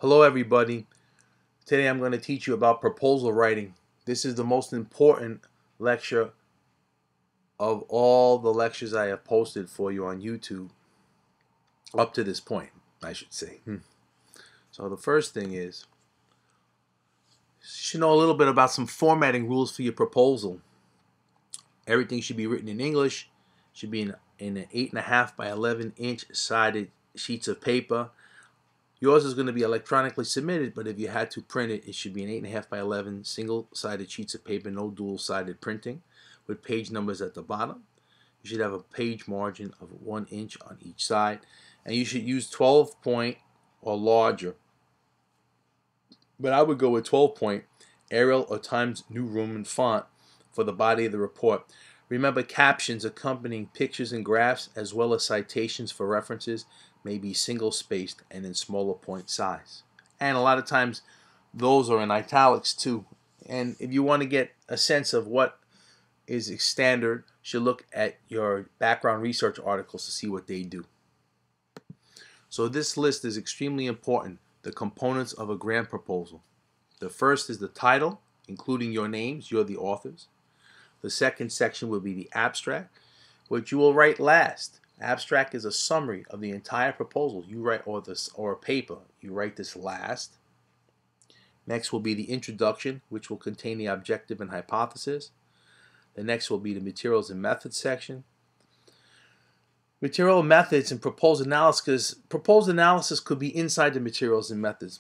Hello everybody. Today I'm going to teach you about proposal writing. This is the most important lecture of all the lectures I have posted for you on YouTube up to this point, I should say. So the first thing is you should know a little bit about some formatting rules for your proposal. Everything should be written in English, should be in an 8.5 by 11 inch sided sheets of paper. Yours is going to be electronically submitted, but if you had to print it, it should be an 8.5 by 11 single-sided sheets of paper, no dual-sided printing, with page numbers at the bottom. You should have a page margin of 1 inch on each side, and you should use 12 point or larger. But I would go with 12 point, Arial or Times New Roman font for the body of the report. Remember, captions accompanying pictures and graphs, as well as citations for references, may be single-spaced and in smaller point size. And a lot of times, those are in italics too. And if you want to get a sense of what is standard, you should look at your background research articles to see what they do. So this list is extremely important, the components of a grant proposal. The first is the title, including your names, you're the authors. The second section will be the abstract, which you will write last. Abstract is a summary of the entire proposal. You write, or a paper, you write this last. Next will be the introduction, which will contain the objective and hypothesis. The next will be the materials and methods section. Material methods and proposed analysis. Proposed analysis could be inside the materials and methods,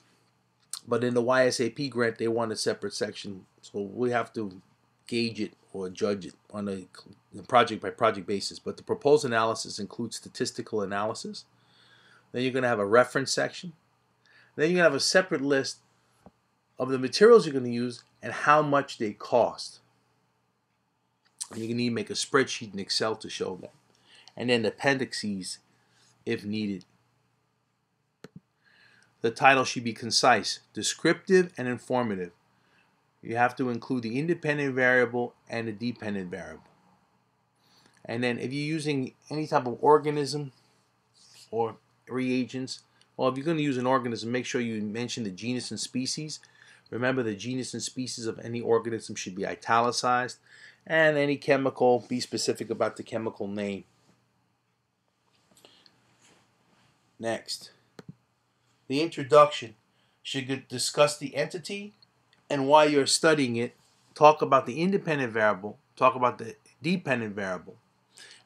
but in the YSAP grant they want a separate section, so we have to gauge it or judge it on a project by project basis. But the proposed analysis includes statistical analysis. Then you're going to have a reference section. Then you're going to have a separate list of the materials you're going to use and how much they cost. And you're going to need to make a spreadsheet in Excel to show that. And then the appendixes if needed. The title should be concise, descriptive, and informative. You have to include the independent variable and the dependent variable. And then if you're using any type of organism or reagents, well, if you're going to use an organism, make sure you mention the genus and species. Remember, the genus and species of any organism should be italicized. And any chemical, be specific about the chemical name. Next, the introduction should discuss the entity and why you're studying it, talk about the independent variable, talk about the dependent variable,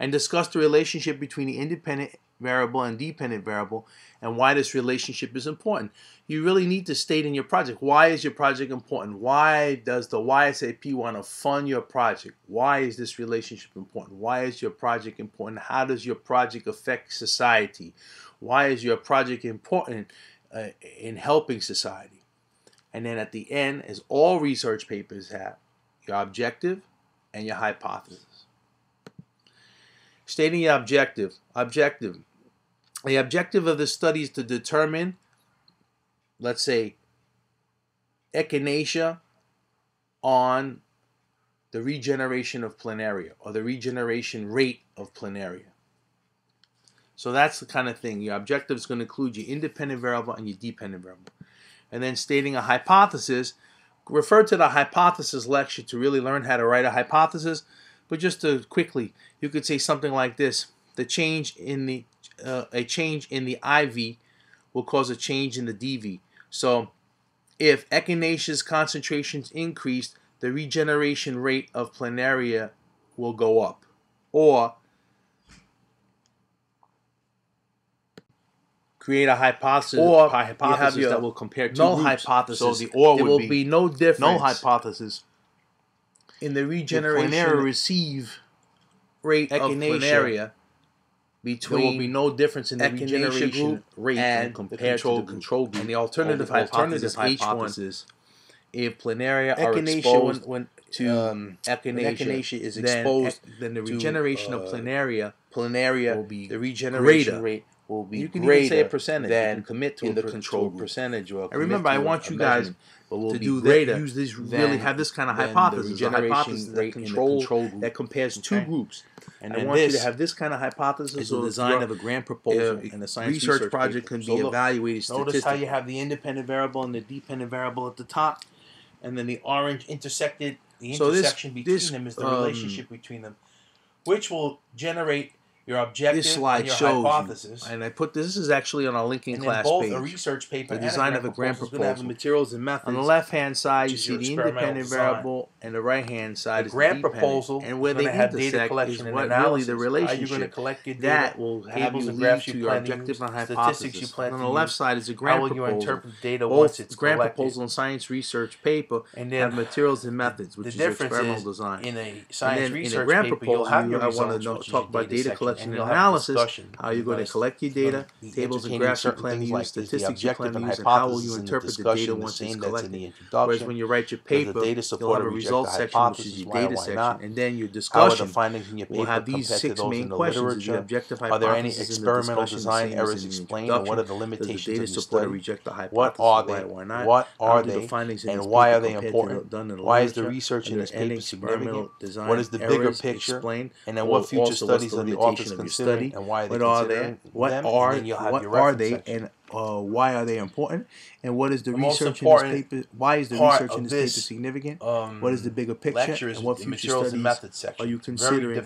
and discuss the relationship between the independent variable and dependent variable and why this relationship is important. You really need to state in your project, why is your project important? Why does the YSAP want to fund your project? Why is this relationship important? Why is your project important? How does your project affect society? Why is your project important in helping society? And then at the end, as all research papers have, your objective and your hypothesis. Stating your objective. The objective of the study is to determine, let's say, echinacea on the regeneration of planaria or the regeneration rate of planaria. So that's the kind of thing. Your objective is going to include your independent variable and your dependent variable. And then stating a hypothesis, refer to the hypothesis lecture to really learn how to write a hypothesis. But just to quickly, you could say something like this: a change in the IV will cause a change in the DV. So if echinacea's concentrations increase, the regeneration rate of planaria will go up. Or create a hypothesis, that will compare two null groups. hypothesis. So the or there would will be be no difference. null hypothesis in the the regeneration planaria receive rate of echinacea planaria between there will be no difference in the echinacea regeneration group rate and compared the to the control group. And the alternative hypothesis, hypothesis, if planaria are echinacea exposed when to echinacea is exposed then the to, regeneration of planaria will will be the regeneration greater rate will be you can greater even say a percentage. You than can commit to in the to control a group. percentage or And remember, I want you guys to do that. Use this, really have this kind of hypothesis. A hypothesis that that compares two groups. And I want you to have this kind of hypothesis. The design of a grant proposal and a science research project can be evaluated statistically. Notice how you have the independent variable and the dependent variable at the top, and then the orange intersected. The intersection between them is the relationship between them, which will generate your objective and your hypothesis. And I put this is actually on our linking class both page. A research paper the design of a grant proposal. Have the materials and methods. On the left-hand side, you see the independent variable, and the right-hand side is the grant proposal. And where they intersect is what really the relationship that will have you lead to your objective and hypothesis. On the left side is a grant proposal. Both grant proposal and science research paper have materials and methods, which is experimental design. In a science research grant paper, proposal, I want to talk about data collection and analysis, how you're going to collect your data, tables and graphs you plan to use, statistics you plan to use, and how will you interpret the data once it's collected. Whereas when you write your paper, you'll have a results section, which is your data section, and then your discussion will have these 6 main questions: the objective hypothesis, are there any experimental design errors explained, and what are the limitations of the study? Reject the hypothesis? What are they? Why what are they? And why are they important? Why is the research in this paper significant? What is the bigger picture? And then what future studies are the authors considering, and why are they considering them? What are they, and why are they important? And what is the research in this paper? Why is the research in this paper significant? What is the bigger picture? And what future studies are you considering?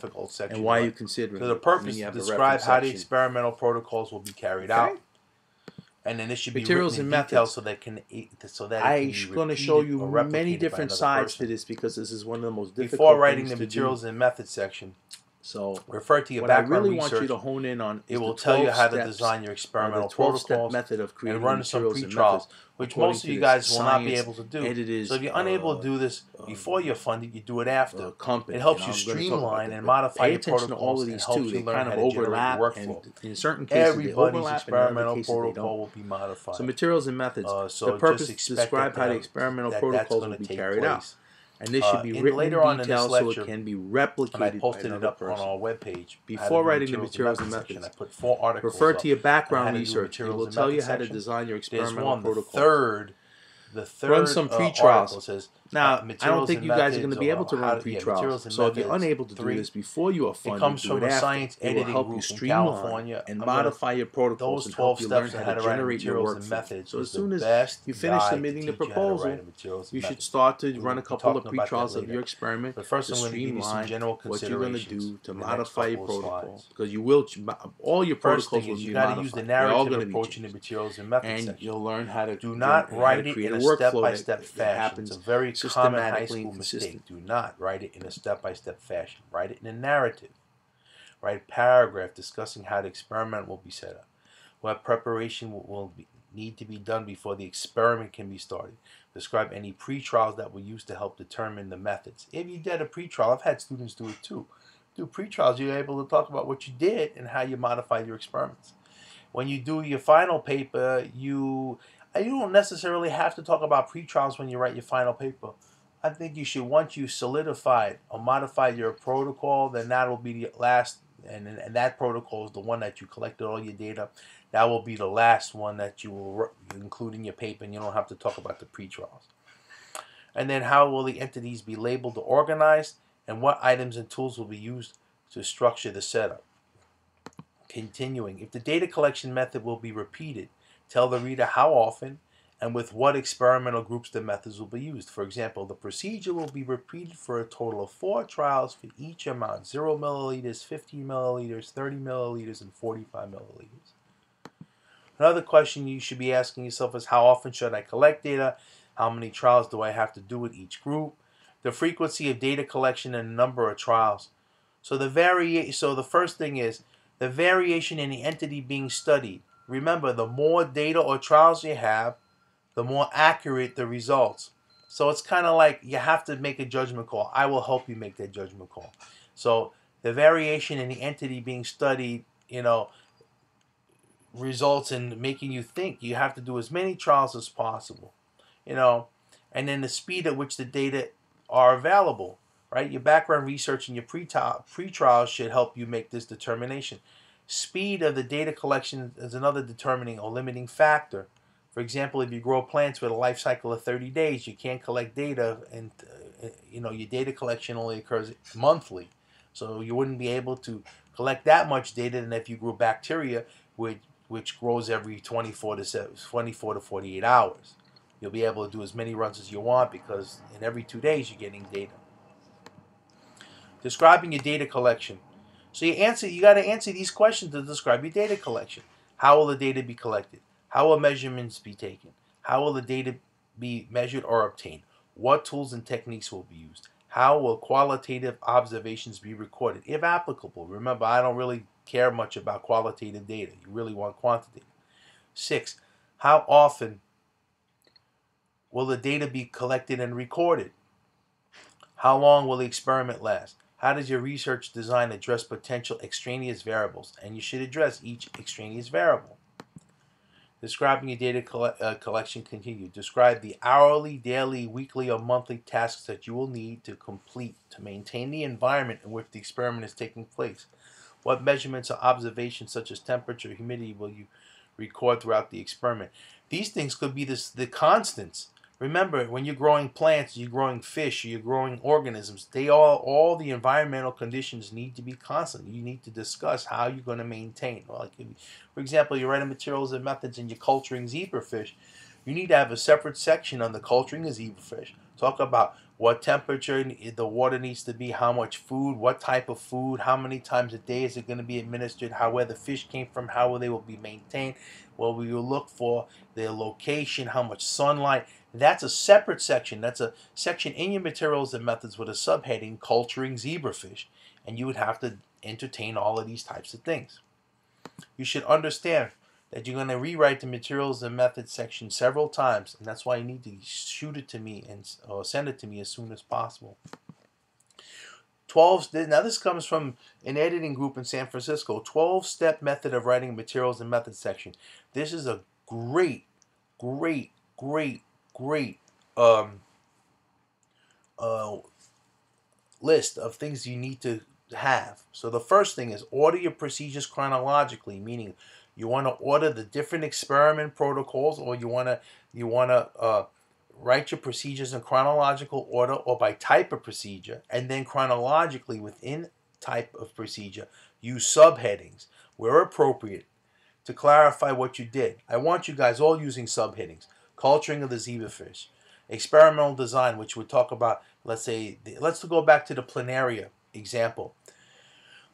And why are you considering? So the purpose is to describe how the experimental protocols will be carried out. And then it should be materials and methods, so that I'm going to show you many different sides to this, because this is one of the most difficult before writing the materials and methods section. So refer to your what I background really research. want you to hone in on it will tell you how to design your experimental protocols method of creating and run some pre-trials, which most of you guys will not be able to do. So if you're unable to do this before you're funded, you do it after. It helps you streamline and modify your protocols and helps you learn how to generate workflow. In certain cases, everybody's experimental protocol will be modified. So materials and methods. So the purpose is to describe how the experimental protocols will be carried out. And this should be written later in on detail in this lecture, so it can be replicated. And I posted by it up person. on our webpage. Before writing the materials and methods, I put 4 articles. Refer to your background research. It will tell you how to design your experimental protocols. The third run some pre-trials. Says, now, I don't think you guys are going to be able to run pre-trials. So if you're unable to do this before you are funded, it comes from a science editing help group you streamline and modify your protocols and help you learn how to generate your workflow. So as soon as you finish submitting the proposal, you should start to run a couple of pre-trials of your experiment to streamline what you're going to do to modify your protocol. Because you will, all your protocols will be modified. Use the narrative approach in the materials and methods section. And you'll learn how to do not write it in a step-by-step fashion. It's a very common high school mistake. Do not write it in a step-by-step fashion. Write it in a narrative. Write a paragraph discussing how the experiment will be set up. What preparation will need to be done before the experiment can be started. Describe any pre-trials that were used to help determine the methods. If you did a pre-trial, I've had students do it too. Do pre-trials, you're able to talk about what you did and how you modified your experiments. When you do your final paper, you don't necessarily have to talk about pre-trials when you write your final paper. I think you should, once you solidified or modified your protocol, then that will be the last, and that protocol is the one that you collected all your data. That will be the last one that you will include in your paper, and you don't have to talk about the pre-trials. And then how will the entities be labeled or organized, and what items and tools will be used to structure the setup. Continuing, if the data collection method will be repeated, tell the reader how often and with what experimental groups the methods will be used. For example, the procedure will be repeated for a total of 4 trials for each amount: 0 milliliters, 50 milliliters, 30 milliliters, and 45 milliliters. Another question you should be asking yourself is, how often should I collect data? How many trials do I have to do with each group? The frequency of data collection and the number of trials. So the first thing is the variation in the entity being studied. Remember, the more data or trials you have, the more accurate the results. So it's kind of like you have to make a judgment call. I will help you make that judgment call. So the variation in the entity being studied, results in making you think you have to do as many trials as possible, and then the speed at which the data are available, right? Your background research and your pre-trials should help you make this determination. Speed of the data collection is another determining or limiting factor. For example, if you grow plants with a life cycle of 30 days, you can't collect data, and your data collection only occurs monthly. So you wouldn't be able to collect that much data than if you grew bacteria, which grows every 24 to 48 hours. You'll be able to do as many runs as you want because in every 2 days you're getting data. Describing your data collection. So you got to answer these questions to describe your data collection. How will the data be collected? How will measurements be taken? How will the data be measured or obtained? What tools and techniques will be used? How will qualitative observations be recorded, if applicable? Remember, I don't really care much about qualitative data. You really want quantitative. 6. How often will the data be collected and recorded? How long will the experiment last? How does your research design address potential extraneous variables? And you should address each extraneous variable. Describing your data collection continued. Describe the hourly, daily, weekly, or monthly tasks that you will need to complete to maintain the environment in which the experiment is taking place. What measurements or observations such as temperature, humidity will you record throughout the experiment? These things could be the constants. Remember, when you're growing plants, you're growing fish, you're growing organisms, all the environmental conditions need to be constant. You need to discuss how you're going to maintain. Like, for example, you're writing materials and methods and you're culturing zebrafish. You need to have a separate section on the culturing of zebrafish. Talk about what temperature the water needs to be, how much food, what type of food, how many times a day is it going to be administered, where the fish came from, how they will be maintained, what we will look for, their location, how much sunlight. That's a separate section. That's a section in your materials and methods with a subheading, culturing zebrafish. And you would have to entertain all of these types of things. You should understand that you're going to rewrite the materials and methods section several times, and that's why you need to shoot it to me or send it to me as soon as possible. 12. Now this comes from an editing group in San Francisco. 12-step method of writing materials and methods section. This is a great list of things you need to have. So the first thing is order your procedures chronologically, meaning you want to order the different experiment protocols, or you want to write your procedures in chronological order or by type of procedure, and then chronologically within type of procedure use subheadings where appropriate to clarify what you did. I want you guys all using subheadings. Culturing of the zebrafish, experimental design, which would talk about, let's go back to the planaria example.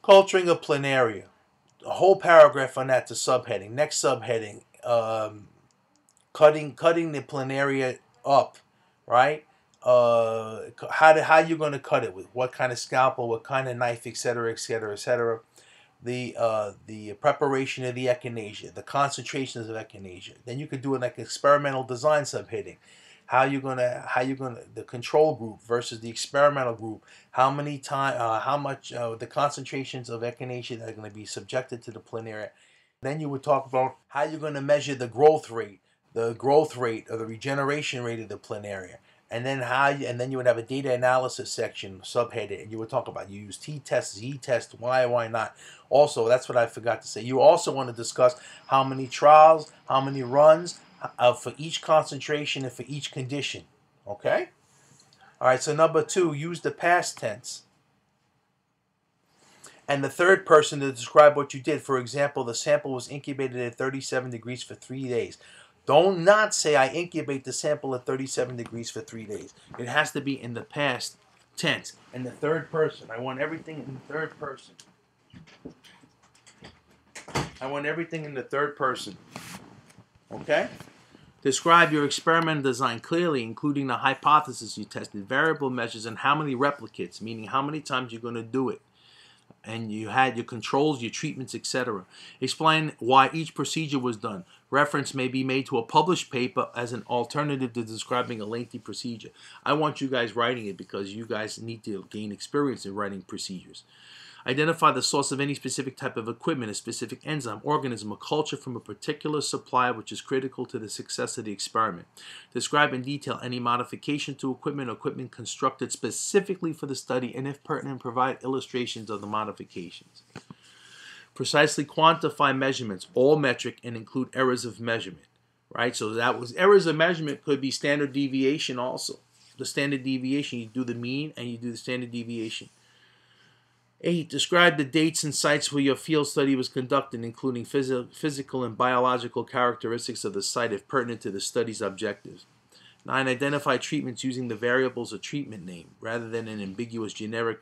Culturing of planaria, a whole paragraph on that to subheading. Next subheading, cutting the planaria up, right? How you're going to cut it, with what kind of scalpel, what kind of knife, etc., etc., etc. The preparation of the echinacea, the concentrations of echinacea. Then you could do it like experimental design subheading. How you gonna the control group versus the experimental group. How much the concentrations of echinacea that are going to be subjected to the planaria. Then you would talk about how you're going to measure the growth rate or the regeneration rate of the planaria. And then you would have a data analysis section subheaded, and you would talk about you use t-tests, z-tests, why not. Also, that's what I forgot to say. You also want to discuss how many trials, how many runs for each concentration and for each condition. Okay? All right, so number 2, use the past tense. And the third person to describe what you did. For example, the sample was incubated at 37 degrees for 3 days. Don't not say I incubate the sample at 37 degrees for 3 days. It has to be in the past tense. And the third person. I want everything in the third person. Okay? Describe your experiment design clearly, including the hypothesis you tested, variable measures, and how many replicates, meaning how many times you're going to do it. And you had your controls, your treatments, etc. Explain why each procedure was done. Reference may be made to a published paper as an alternative to describing a lengthy procedure. I want you guys writing it because you guys need to gain experience in writing procedures. Identify the source of any specific type of equipment, a specific enzyme, organism, or culture from a particular supplier which is critical to the success of the experiment. Describe in detail any modification to equipment or equipment constructed specifically for the study, and if pertinent, provide illustrations of the modifications. Precisely quantify measurements, all metric, and include errors of measurement. Right? So that was errors of measurement could be standard deviation also. The standard deviation, you do the mean and you do the standard deviation. 8. Describe the dates and sites where your field study was conducted, including physical and biological characteristics of the site if pertinent to the study's objectives. 9. Identify treatments using the variables of treatment name rather than an ambiguous generic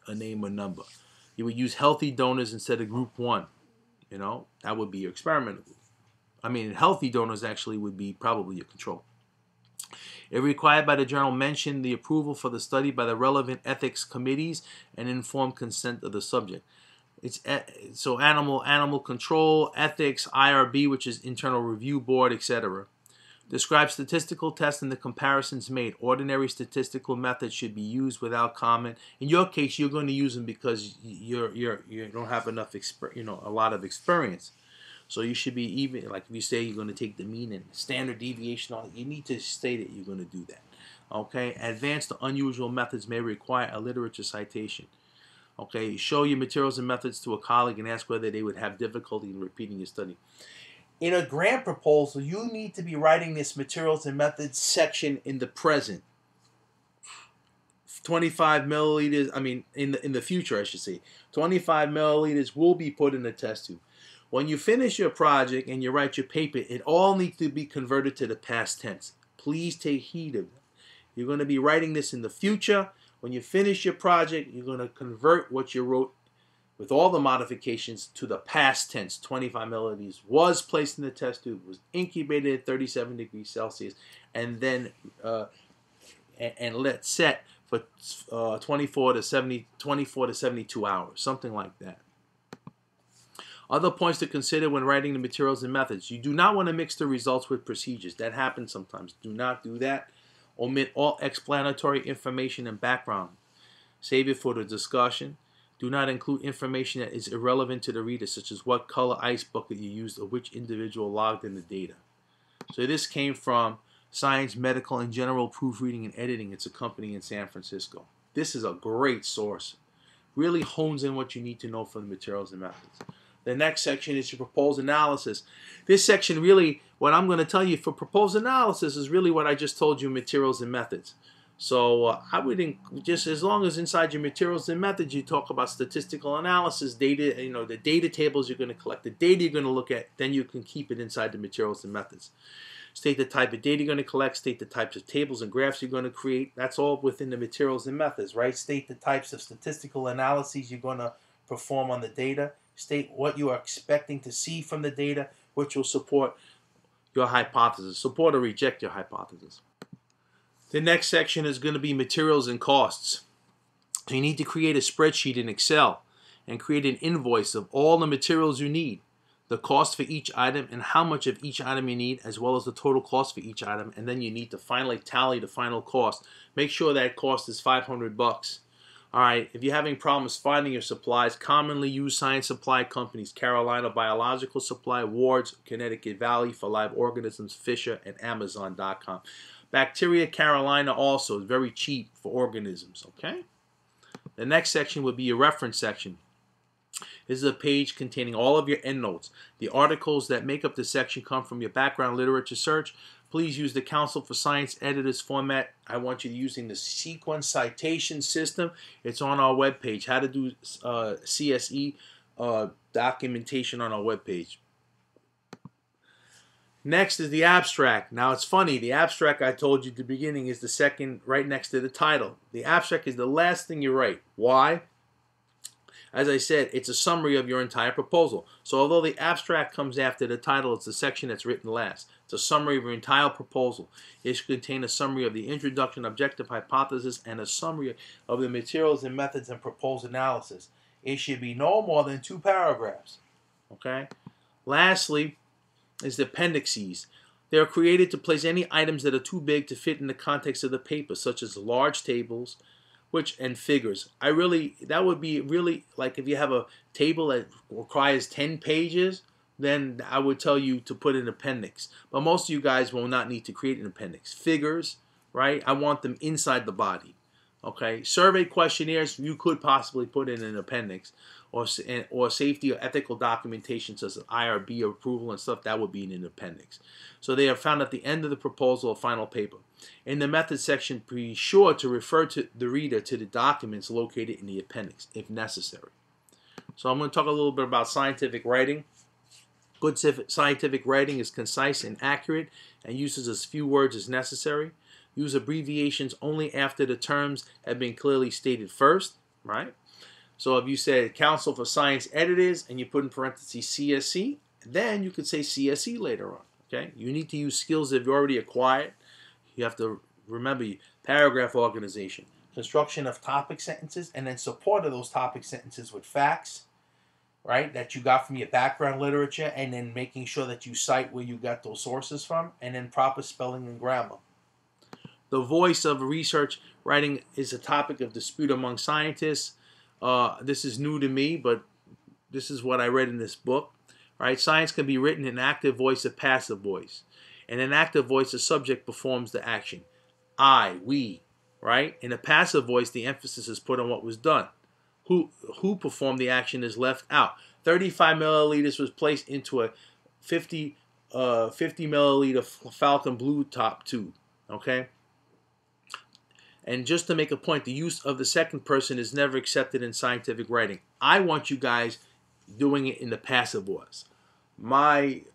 name or number. You would use healthy donors instead of group 1. You know, that would be your experimental group. I mean, healthy donors actually would be probably your control. If required by the journal, mention the approval for the study by the relevant ethics committees and informed consent of the subject. So animal control, ethics, IRB, which is internal review board, etc. Describe statistical tests and the comparisons made. Ordinary statistical methods should be used without comment. In your case, you're going to use them because you don't have enough a lot of experience. So you should be even, like if you say you're going to take the mean and standard deviation, you need to state that you're going to do that. Okay, advanced or unusual methods may require a literature citation. Okay, show your materials and methods to a colleague and ask whether they would have difficulty in repeating your study. In a grant proposal, you need to be writing this materials and methods section in the present. 25 milliliters, I mean, in the future, I should say. 25 milliliters will be put in the test tube. When you finish your project and you write your paper, it all needs to be converted to the past tense. Please take heed of that. You're going to be writing this in the future. When you finish your project, you're going to convert what you wrote with all the modifications to the past tense. 25 milliliters was placed in the test tube, was incubated at 37 degrees Celsius, and then let set for 24 to 72 hours, something like that. Other points to consider when writing the materials and methods. You do not want to mix the results with procedures. That happens sometimes. Do not do that. Omit all explanatory information and background. Save it for the discussion. Do not include information that is irrelevant to the reader, such as what color ice bucket you used or which individual logged in the data. So this came from Science, Medical, and General Proofreading and Editing. It's a company in San Francisco. This is a great source. Really hones in what you need to know for the materials and methods. The next section is your proposed analysis. This section really, what I'm going to tell you for proposed analysis is really what I just told you, materials and methods. So I would just, as long as inside your materials and methods you talk about statistical analysis, data, the data tables you're going to collect, the data you're going to look at, then you can keep it inside the materials and methods. State the type of data you're going to collect, state the types of tables and graphs you're going to create. That's all within the materials and methods, right? State the types of statistical analyses you're going to perform on the data. State what you are expecting to see from the data, which will support your hypothesis, support or reject your hypothesis. The next section is going to be materials and costs. So you need to create a spreadsheet in Excel and create an invoice of all the materials you need, the cost for each item and how much of each item you need, as well as the total cost for each item, and then you need to finally tally the final cost. Make sure that cost is $500. All right, if you're having problems finding your supplies, commonly used science supply companies: Carolina Biological Supply, Ward's, Connecticut Valley for Live Organisms, Fisher, and Amazon.com. Bacteria Carolina also is very cheap for organisms, okay? The next section would be your reference section. This is a page containing all of your endnotes. The articles that make up the section come from your background literature search. Please use the Council for Science Editors format. I want you to using the sequence citation system. It's on our webpage. How to do CSE documentation on our webpage. Next is the abstract. Now it's funny, the abstract I told you at the beginning is the second right next to the title. The abstract is the last thing you write. Why? As I said, it's a summary of your entire proposal. So although the abstract comes after the title, it's the section that's written last. It's a summary of your entire proposal. It should contain a summary of the introduction, objective, hypothesis, and a summary of the materials and methods and proposed analysis. It should be no more than 2 paragraphs. Okay? Lastly is the appendixes. They are created to place any items that are too big to fit in the context of the paper, such as large tables, and figures. That would be really like if you have a table that requires 10 pages, then I would tell you to put an appendix. But most of you guys will not need to create an appendix. Figures, right? I want them inside the body. Okay? Survey questionnaires, you could possibly put in an appendix. or safety or ethical documentation such as IRB approval and stuff, that would be in an appendix. So they are found at the end of the proposal or final paper. In the method section, be sure to refer to the reader to the documents located in the appendix if necessary. So I'm going to talk a little bit about scientific writing. Good scientific writing is concise and accurate and uses as few words as necessary. Use abbreviations only after the terms have been clearly stated first, right? So if you said Council for Science Editors and you put in parentheses CSE, then you could say CSE later on, okay? You need to use skills that you've already acquired. You have to remember paragraph organization, construction of topic sentences, and then support of those topic sentences with facts, right, that you got from your background literature, and then making sure that you cite where you got those sources from, and then proper spelling and grammar. The voice of research writing is a topic of dispute among scientists. This is new to me, but this is what I read in this book. Right? Science can be written in active voice or passive voice. In an active voice, the subject performs the action. I, we, right? In a passive voice, the emphasis is put on what was done. Who performed the action is left out. 35 milliliters was placed into a 50 milliliter Falcon Blue Top tube. Okay? And just to make a point, the use of the second person is never accepted in scientific writing. I want you guys doing it in the passive voice.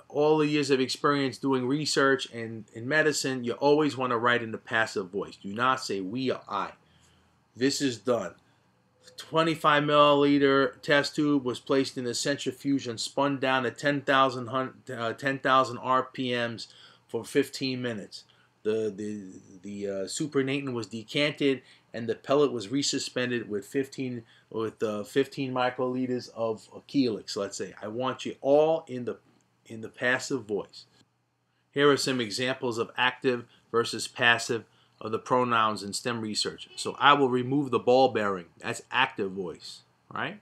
All the years of experience doing research and in medicine, you always want to write in the passive voice. Do not say we or I. This is done. 25 milliliter test tube was placed in a centrifuge and spun down at 10,000 RPMs for 15 minutes. The supernatant was decanted and the pellet was resuspended with 15 microliters of Helix. Let's say I want you all in the passive voice. Here are some examples of active versus passive of the pronouns in STEM research. So I will remove the ball bearing. That's active voice, right?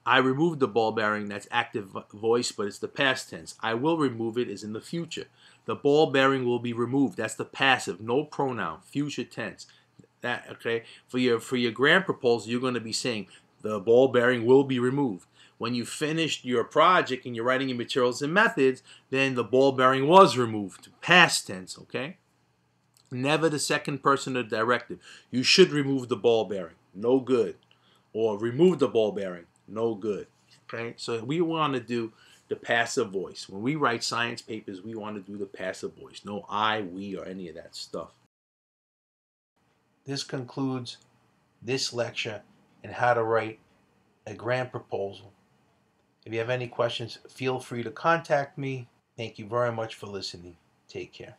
I removed the ball bearing. That's active voice, but it's the past tense. I will remove it is in the future. The ball bearing will be removed. That's the passive, no pronoun, future tense. That okay? For your grant proposal, you're going to be saying the ball bearing will be removed. When you finished your project and you're writing your materials and methods, then the ball bearing was removed. Past tense, okay? Never the second person of directive. You should remove the ball bearing. No good. Or remove the ball bearing. No good. Okay? So we want to do the passive voice. When we write science papers, we want to do the passive voice. No I, we, or any of that stuff. This concludes this lecture on how to write a grant proposal. If you have any questions, feel free to contact me. Thank you very much for listening. Take care.